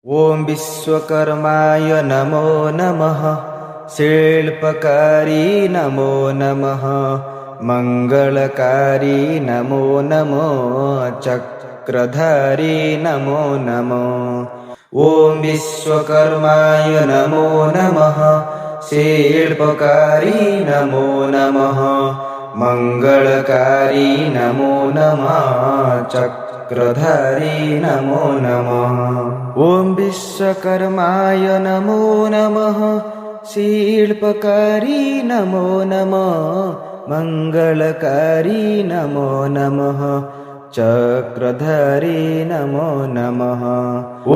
ॐ विश्वकर्माय नमो नमः। शिल्पकारी नमो नमः। मङ्गलकारी नमो नमो। चक्रधारी नमो नमो। ॐ विश्वकर्माय नमो नमः। शिल्पकारी नमो नमः। मङ्गलकारी नमो नमः। चक्रधारी नमो नमः। ॐ विश्वकर्माय नमो नमः। शिल्पकारी नमो नमः। मङ्गलकारी नमो नमः। चक्रधारी नमो नमः।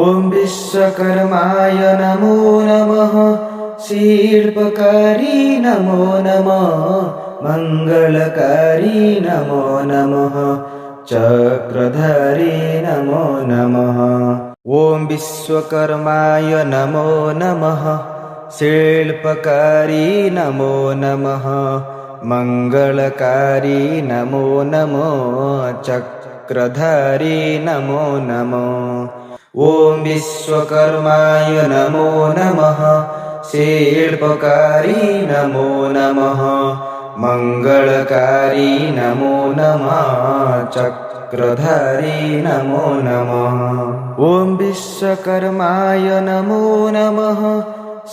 ॐ विश्वकर्माय नमो नमः। शिल्पकारी नमो नमः। मङ्गलकारी नमो नमः। चक्रधारी नमो नमः। ॐ विश्वकर्माय नमो नमः। शिल्पकारी नमो नमः। मङ्गलकारी नमो नमो। चक्रधारी नमो नमो। ॐ विश्वकर्माय नमो नमः। शिल्पकारी नमो नमः। मङ्गलकारी नमो नमः। चक्रधारी नमो नमः। ॐ विश्वकर्माय नमो नमः।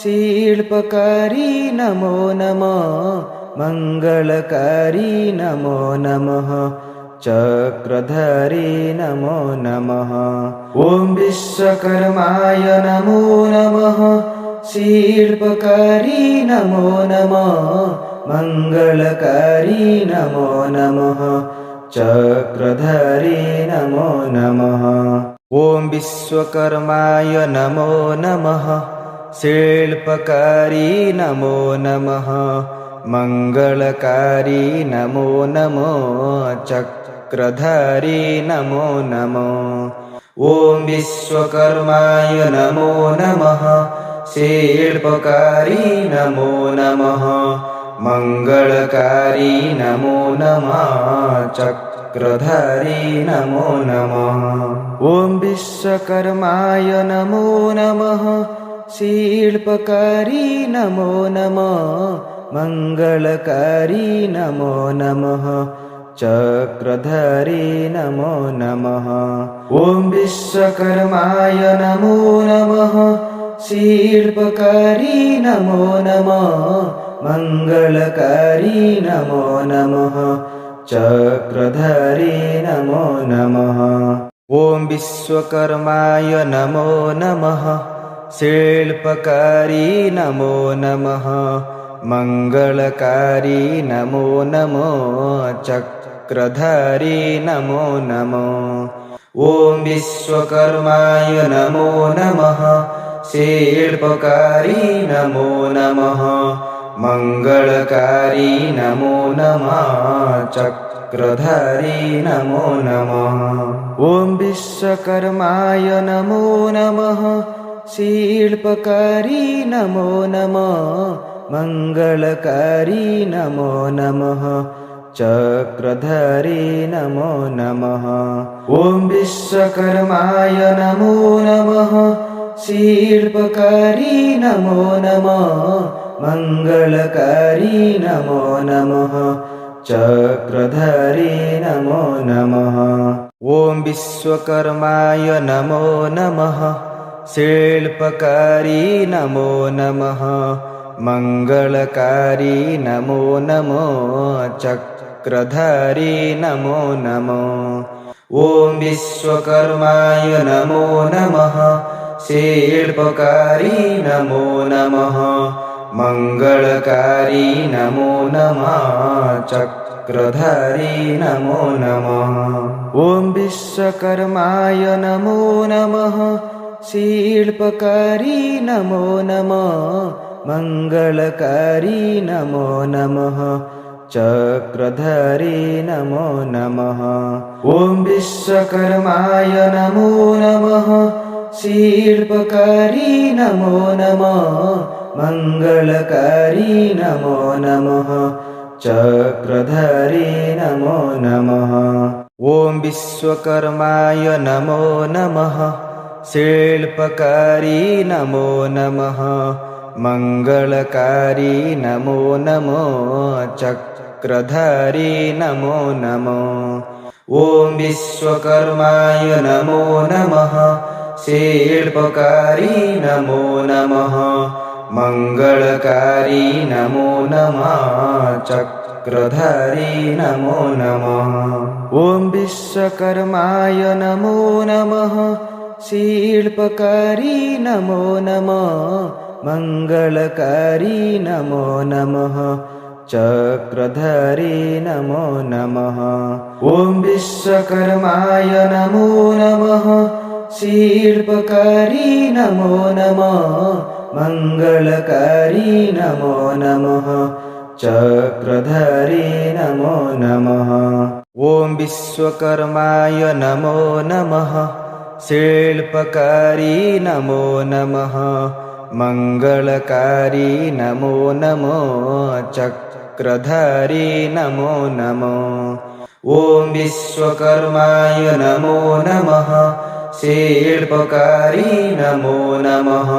शिल्पकारी नमो नमः। मङ्गलकारी नमो नमः। चक्रधारी नमो नमः। ॐ विश्वकर्माय नमो नमः। शिल्पकारी नमो नमः। मङ्गलकारी नमो नमः। चक्रधारी नमो नमः। ॐ विश्वकर्माय नमो नमः। शिल्पकारी नमो नमः। मङ्गलकारी नमो नमो। चक्रधारी नमो नमो। ॐ विश्वकर्माय नमो नमः। शिल्पकारी नमो नमः। मङ्गलकारी नमो नमः। चक्रधारी नमो नमः। ॐ विश्वकर्माय नमो नमः। शिल्पकारी नमो नमः। मङ्गलकारी नमो नमः। चक्रधारी नमो नमः। ॐ विश्वकर्माय नमो नमः। शिल्पकारी नमो नमः। मङ्गलकारी नमो नमः। चक्रधारी नमो नमः। ॐ विश्वकर्माय नमो नमः। शिल्पकारी नमो नमः। मङ्गलकारी नमो नमो। चक्रधारी नमो नमो। ॐ विश्वकर्माय नमो नमः। शिल्पकारी नमो नमः। मङ्गलकारी नमो नमः। चक्रधारी नमो नमः। ॐ विश्वकर्माय नमो नमः। शिल्पकारी नमो नमः। मङ्गलकारी नमो नमः। चक्रधारी नमो नमः। ॐ विश्वकर्माय नमो नमः। शिल्पकारी नमो नमः। मङ्गलकारी नमो नमः। चक्रधारी नमो नमः। ॐ विश्वकर्माय नमो नमः। शिल्पकारी नमो नमः। मङ्गलकारी नमो नमो। चक्रधारी नमो नमो। ॐ विश्वकर्माय नमो नमः। शिल्पकारी नमो नमः। मङ्गलकारी नमो नमः। चक्रधारी नमो नमः। ॐ विश्वकर्माय नमो नमः। शिल्पकारी नमो नमः। मङ्गलकारी नमो नमः। चक्रधारी नमो नमः। ॐ विश्वकर्माय नमो नमः। शिल्पकारी नमो नमः। मङ्गलकारी नमो नमः। चक्रधारी नमो नमः। ॐ विश्वकर्माय नमो नमः। शिल्पकारी नमो नमः मङ्गलकारी नमो नमो चक्रधारी नमो नमो ॐ विश्वकर्माय नमो नमः शिल्पकारी नमो नमः मङ्गलकारी नमो नमः चक्रधारी नमो नमः ॐ विश्वकर्माय नमो नमः शिल्पकारी नमो नमः मङ्गलकारी नमो नमः चक्रधारी नमो नमः ॐ विश्वकर्माय नमो नमः शिल्पकारी नमो नमः मङ्गलकारी नमो नमः चक्रधारी नमो नमः ॐ विश्वकर्माय नमो नमः शिल्पकारी नमो नमः मङ्गलकारी नमो नमो चक्रधारी नमो नमो ॐ विश्वकर्माय नमो नमः शिल्पकारी नमो नमः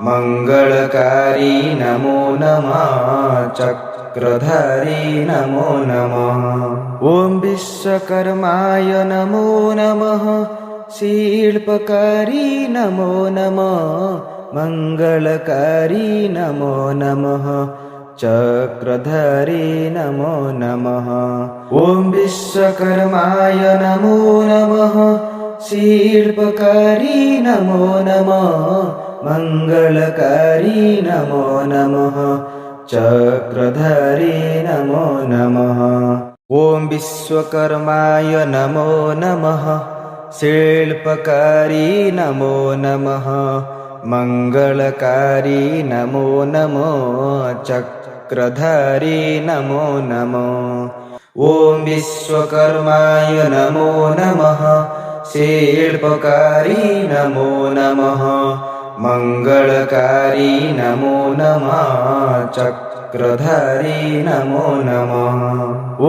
मङ्गलकारी नमो नमः चक्रधारी नमो नमः ॐ विश्वकर्माय नमो नमः शिल्पकारी नमो नमः मङ्गलकारी नमो नमः चक्रधारी नमो नमः ॐ विश्वकर्माय नमो नमः शिल्पकारी नमो नमः मङ्गलकारी नमो नमः चक्रधारी नमो नमः ॐ विश्वकर्माय नमो नमः शिल्पकारी नमो नमः मङ्गलकारी नमो नमो चक्रधारी नमो नमो ॐ विश्वकर्माय नमो नमः शिल्पकारी नमो नमः मङ्गलकारी नमो नमः चक्रधारी नमो नमः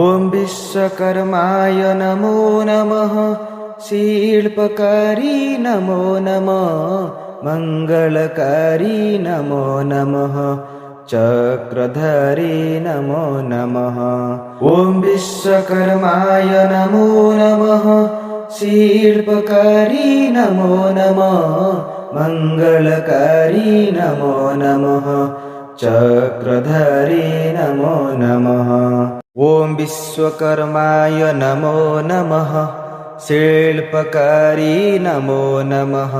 ॐ विश्वकर्माय नमो नमः शिल्पकारी नमो नमः मङ्गलकारी नमो नमः चक्रधारी नमो नमः ॐ विश्वकर्माय नमो नमः शिल्पकारी नमो नमः मङ्गलकारी नमो नमः चक्रधारी नमो नमः ॐ विश्वकर्माय नमो नमः शिल्पकारी नमो नमः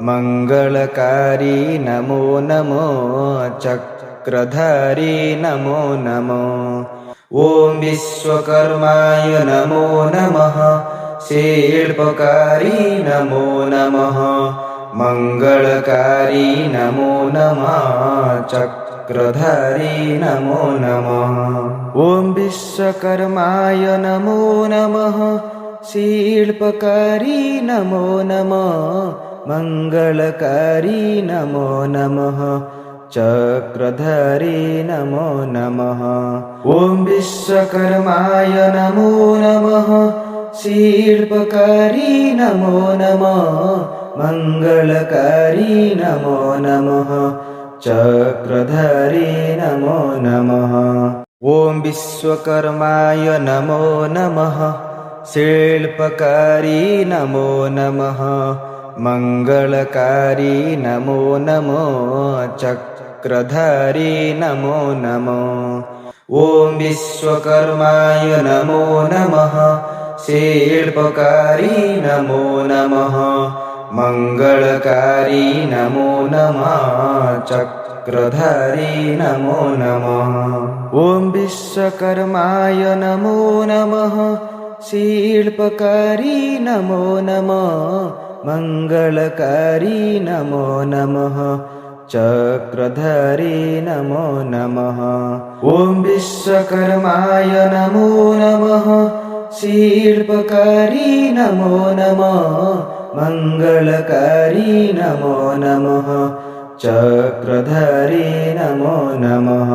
मङ्गलकारी नमो नमो चक्रधारी नमो नमो ॐ विश्वकर्माय नमो नमः शिल्पकारी नमो नमः मङ्गलकारी नमो नमः चक्रधारी नमो नमः ॐ विश्वकर्माय नमो नमः शिल्पकारी नमो नमः मङ्गलकारी नमो नमः चक्रधारी नमो नमः ॐ विश्वकर्माय नमो नमः शिल्पकारी नमो नमः मङ्गलकारी नमो नमः चक्रधारी नमो नमः ॐ विश्वकर्माय नमो नमः शिल्पकारी नमो नमः मङ्गलकारी नमो नमो चक्रधारी नमो नमो ॐ विश्वकर्माय नमो नमः शिल्पकारी नमो नमः मङ्गलकारी नमो नमः चक्रधारी नमो नमः ॐ विश्वकर्माय नमो नमः शिल्पकारी नमो नमः मङ्गलकारी नमो नमः चक्रधारी नमो नमः ॐ विश्वकर्माय नमो नमः शिल्पकारी नमो नमः मङ्गलकारी नमो नमः चक्रधारी नमो नमः।